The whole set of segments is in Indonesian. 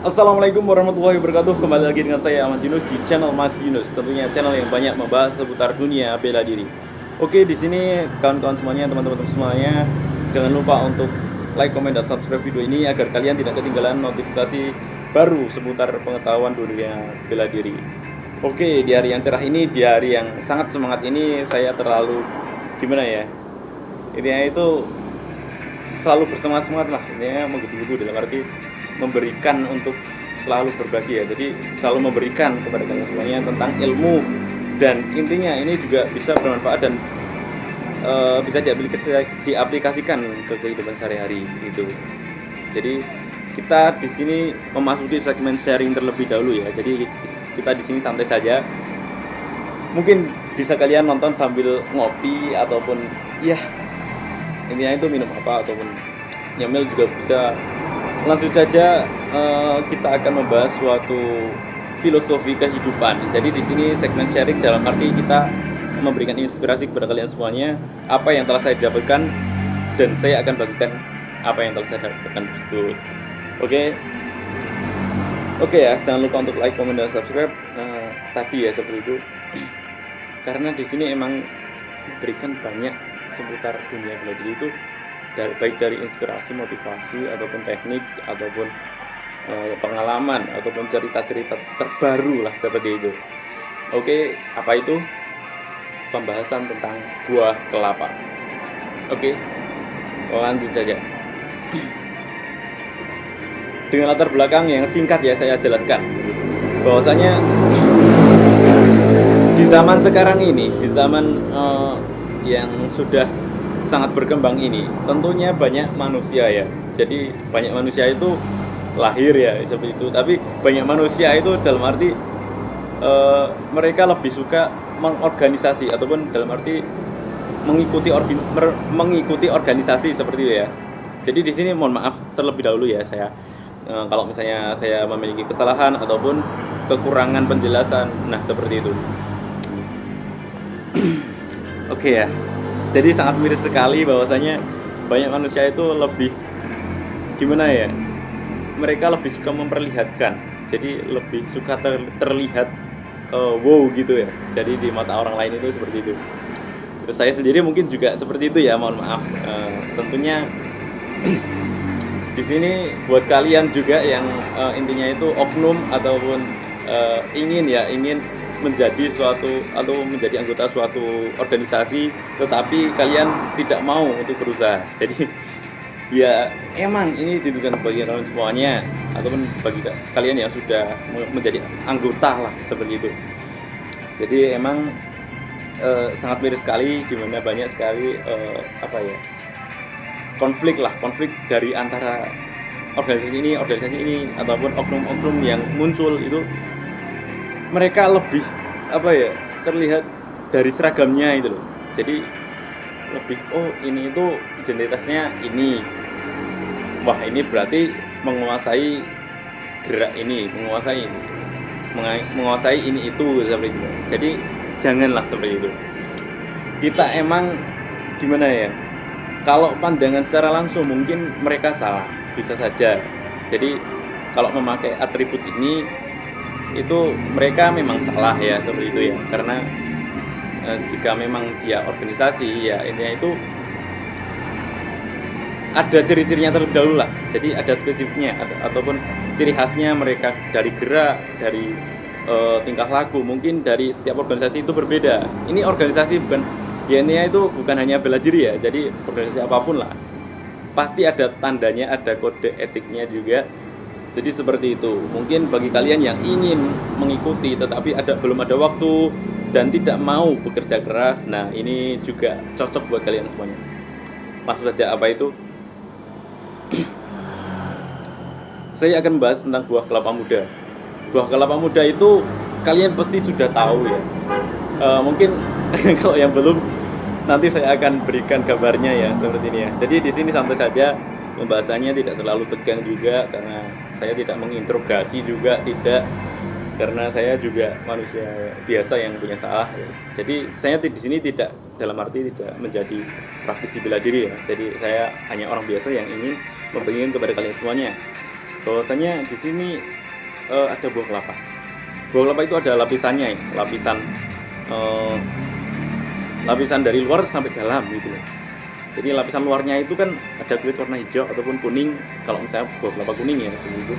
Assalamualaikum warahmatullahi wabarakatuh. Kembali lagi dengan saya Ahmad Yunus di channel Mas Yunus. Tentunya channel yang banyak membahas seputar dunia bela diri. Oke, di sini kawan-kawan semuanya, teman-teman semuanya, jangan lupa untuk like, komen, dan subscribe video ini agar kalian tidak ketinggalan notifikasi baru seputar pengetahuan dunia bela diri. Oke, di hari yang cerah ini, di hari yang sangat semangat ini, saya terlalu gimana ya? Intinya itu selalu bersemangat-semangat lah, intinya menggebu-gebu dalam arti memberikan untuk selalu berbagi ya. Jadi selalu memberikan kepada kalian semuanya tentang ilmu, dan intinya ini juga bisa bermanfaat dan bisa diaplikasikan ke kehidupan sehari-hari gitu. Jadi kita di sini memasuki segmen sharing terlebih dahulu ya. Jadi kita di sini santai saja. Mungkin bisa kalian nonton sambil ngopi ataupun ya intinya itu minum apa ataupun nyemil juga bisa. Langsung saja kita akan membahas suatu filosofi kehidupan. Jadi di sini segmen sharing dalam arti kita memberikan inspirasi kepada kalian semuanya apa yang telah saya dapatkan, dan saya akan bagikan apa yang telah saya dapatkan tersebut. Oke ya, jangan lupa untuk like, komen, dan subscribe. Tadi ya seperti itu. Karena di sini emang diberikan banyak seputar dunia bela diri itu, baik dari inspirasi, motivasi, ataupun teknik, ataupun pengalaman, ataupun cerita-cerita terbaru lah seperti itu. Oke, apa itu? Pembahasan tentang buah kelapa. Oke, lanjut saja. Dengan latar belakang yang singkat ya saya jelaskan bahwasanya di zaman sekarang ini, di zaman yang sudah sangat berkembang ini, tentunya banyak manusia ya. Jadi banyak manusia itu lahir ya seperti itu, tapi banyak manusia itu dalam arti mereka lebih suka mengorganisasi ataupun dalam arti mengikuti organisasi seperti itu ya. Jadi di sini mohon maaf terlebih dahulu ya saya kalau misalnya saya memiliki kesalahan ataupun kekurangan penjelasan, nah seperti itu. Oke ya. Jadi sangat miris sekali bahwasanya banyak manusia itu lebih gimana ya? Mereka lebih suka memperlihatkan. Jadi lebih suka terlihat wow gitu ya. Jadi di mata orang lain itu seperti itu. Terus saya sendiri mungkin juga seperti itu ya, mohon maaf. Tentunya di sini buat kalian juga yang intinya itu oknum ataupun ingin menjadi suatu atau menjadi anggota suatu organisasi, tetapi kalian tidak mau untuk berusaha. Jadi ya emang ini ditujukan bagi kalian semuanya ataupun bagi kalian yang sudah menjadi anggota lah seperti itu. Jadi emang sangat miris sekali gimana banyak sekali konflik dari antara organisasi ini ataupun oknum-oknum yang muncul itu. Mereka lebih terlihat dari seragamnya itu loh. Jadi lebih ini itu identitasnya ini, wah ini berarti menguasai gerak ini, menguasai ini itu seperti itu. Jadi janganlah seperti itu. Kita emang gimana ya, kalau pandangan secara langsung mungkin mereka salah, bisa saja. Jadi kalau memakai atribut ini itu mereka memang salah ya seperti itu ya, karena jika memang dia organisasi ya intinya itu ada ciri-cirinya terlebih dahulu lah. Jadi ada spesifiknya ataupun ciri khasnya mereka dari gerak, dari tingkah laku, mungkin dari setiap organisasi itu berbeda. Ini organisasi bukan ya, ini itu bukan hanya bela diri ya, jadi organisasi apapun lah pasti ada tandanya, ada kode etiknya juga. Jadi seperti itu. Mungkin bagi kalian yang ingin mengikuti tetapi belum ada waktu dan tidak mau bekerja keras, nah ini juga cocok buat kalian semuanya. Maksud saja apa itu? Saya akan membahas tentang buah kelapa muda. Buah kelapa muda itu kalian pasti sudah tahu ya. Mungkin kalau yang belum, nanti saya akan berikan gambarnya ya seperti ini ya. Jadi di sini santai saja, pembahasannya tidak terlalu tegang juga karena saya tidak menginterogasi juga, tidak, karena saya juga manusia biasa yang punya salah. Jadi saya di sini tidak dalam arti tidak menjadi praktisi bela diri ya. Jadi saya hanya orang biasa yang ingin membagikan kepada kalian semuanya. bahwasanya di sini ada buah kelapa. Buah kelapa itu ada lapisannya ya, eh, lapisan dari luar sampai dalam gitu loh. Jadi lapisan luarnya itu kan ada kulit warna hijau ataupun kuning. Kalau misalnya buah kelapa kuning ya seperti itu.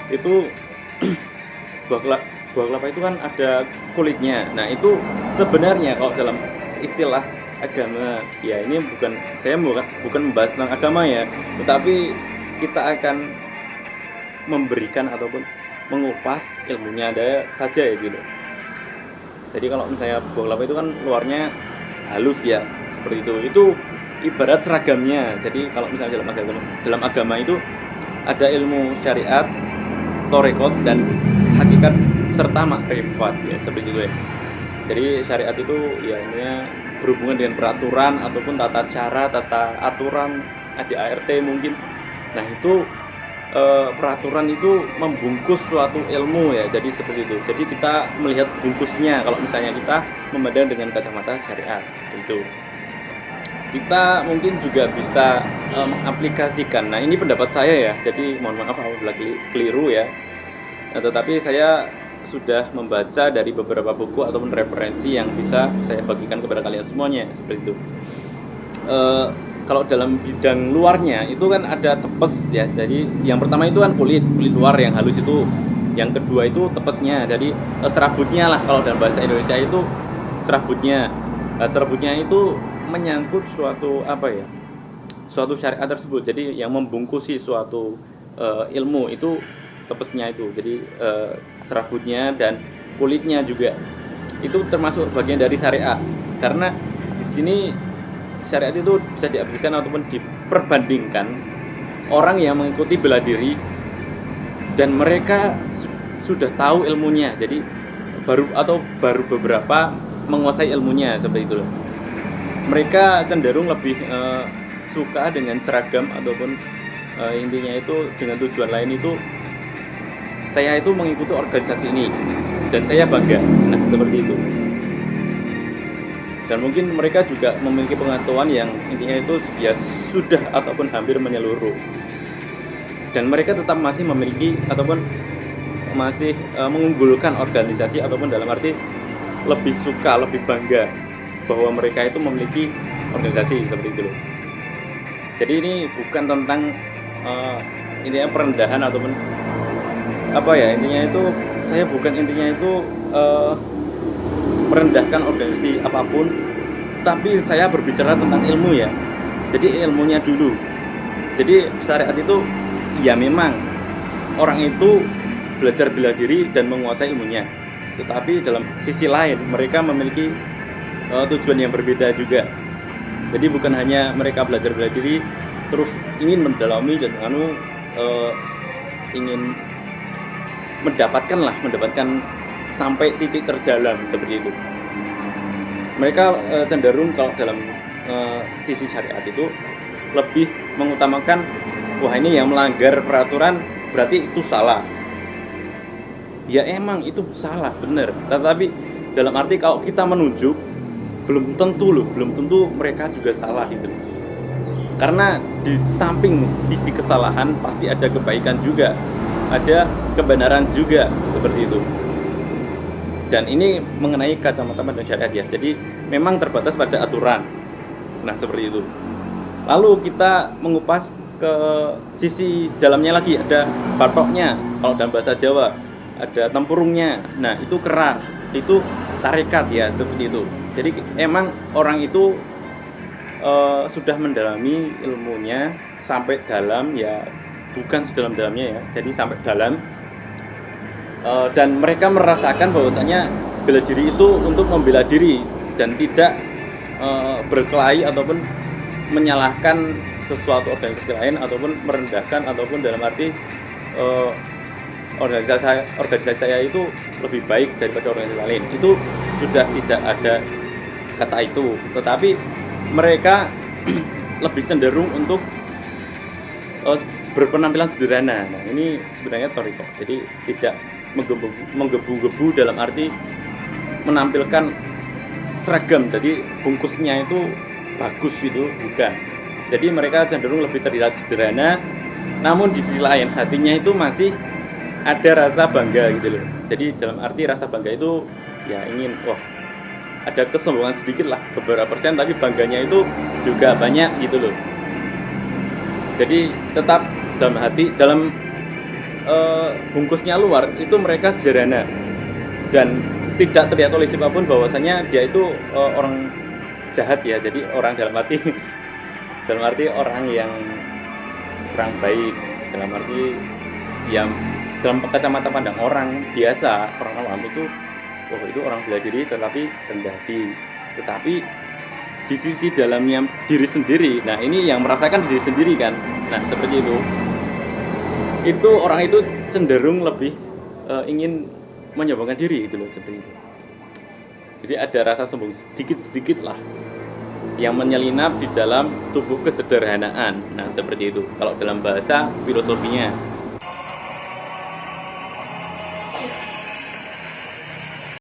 Itu buah kelapa itu kan ada kulitnya. Nah, itu sebenarnya kalau dalam istilah agama, ya ini bukan membahas tentang agama ya, tetapi kita akan memberikan ataupun mengupas ilmunya ada saja ya gitu. Jadi kalau misalnya buah kelapa itu kan luarnya halus ya, seperti itu. Itu ibarat seragamnya. Jadi kalau misalnya dalam agama itu ada ilmu syariat, torekot, dan hakikat serta makrifat ya, seperti itu ya. Jadi syariat itu ya intinya berhubungan dengan peraturan ataupun tata cara, tata aturan, ADART mungkin. Nah, itu peraturan itu membungkus suatu ilmu ya, jadi seperti itu. Jadi kita melihat bungkusnya kalau misalnya kita memandang dengan kacamata syariat itu. Kita mungkin juga bisa mengaplikasikan. Nah, ini pendapat saya ya, jadi mohon maaf apabila keliru ya. Nah, tetapi saya sudah membaca dari beberapa buku ataupun referensi yang bisa saya bagikan kepada kalian semuanya seperti itu. Kalau dalam bidang luarnya itu kan ada tepes ya. Jadi yang pertama itu kan kulit luar yang halus itu. Yang kedua itu tepesnya. Jadi serabutnya lah kalau dalam bahasa Indonesia itu serabutnya. Nah, serabutnya itu menyangkut suatu suatu syariat tersebut. Jadi yang membungkusi suatu ilmu itu tepesnya itu. Jadi serabutnya dan kulitnya juga itu termasuk bagian dari syariat. Karena di sini syariat itu bisa diaplikasikan ataupun diperbandingkan orang yang mengikuti bela diri dan mereka sudah tahu ilmunya. Jadi baru beberapa menguasai ilmunya seperti itu. Mereka cenderung lebih suka dengan seragam ataupun intinya itu dengan tujuan lain itu saya itu mengikuti organisasi ini dan saya bangga. Nah, seperti itu. Dan mungkin mereka juga memiliki pengetahuan yang intinya itu ya sudah ataupun hampir menyeluruh. Dan mereka tetap masih memiliki ataupun masih mengunggulkan organisasi ataupun dalam arti lebih suka, lebih bangga bahwa mereka itu memiliki organisasi seperti itu. Jadi ini bukan tentang intinya perendahan ataupun intinya itu saya bukan intinya itu merendahkan organisasi apapun, tapi saya berbicara tentang ilmu ya. Jadi ilmunya dulu. Jadi syariat itu ya memang orang itu belajar bela diri dan menguasai ilmunya. Tetapi dalam sisi lain mereka memiliki tujuan yang berbeda juga. Jadi bukan hanya mereka belajar bela diri terus ingin mendalami dan ingin mendapatkan sampai titik terdalam seperti itu. Mereka cenderung kalau dalam sisi syariat itu lebih mengutamakan wah ini yang melanggar peraturan berarti itu salah. Ya emang itu salah, benar. Tetapi dalam arti kalau kita menunjuk belum tentu mereka juga salah gitu. Karena di samping sisi kesalahan pasti ada kebaikan juga, ada kebenaran juga seperti itu. Dan ini mengenai kacamata pandang syariat ya. Jadi memang terbatas pada aturan. Nah, seperti itu. Lalu kita mengupas ke sisi dalamnya lagi, ada batoknya kalau dalam bahasa Jawa, ada tempurungnya. Nah, itu keras, itu tarekat ya, seperti itu. Jadi emang orang itu sudah mendalami ilmunya sampai dalam ya, bukan sedalam-dalamnya ya. Jadi sampai dalam dan mereka merasakan bahwasanya bela diri itu untuk membela diri dan tidak berkelahi ataupun menyalahkan sesuatu organisasi lain ataupun merendahkan ataupun dalam arti organisasi saya itu lebih baik daripada organisasi lain. Itu sudah tidak ada kata itu, tetapi mereka lebih cenderung untuk berpenampilan sederhana. Nah, ini sebenarnya thariqah. Jadi tidak menggebu-gebu dalam arti menampilkan seragam. Jadi bungkusnya itu bagus itu bukan. Jadi mereka cenderung lebih terlihat sederhana namun di sisi lain hatinya itu masih ada rasa bangga gitu loh. Jadi dalam arti rasa bangga itu ya ingin, wah ada kesombongan sedikit lah, beberapa persen, tapi bangganya itu juga banyak gitu loh. Jadi tetap dalam hati, dalam bungkusnya luar itu mereka sederhana dan tidak terlihat oleh siapapun bahwasanya dia itu orang jahat ya. Jadi orang dalam arti dalam arti orang yang kurang baik, dalam arti yang dalam kacamata pandang orang biasa, orang awam itu oh itu orang bela diri tetapi rendah hati. Tetapi di sisi dalamnya diri sendiri, nah ini yang merasakan diri sendiri kan, nah seperti itu orang itu cenderung lebih ingin menyombongkan diri gitu loh, seperti itu. Jadi ada rasa sombong sedikit-sedikit lah yang menyelinap di dalam tubuh kesederhanaan. Nah seperti itu kalau dalam bahasa filosofinya.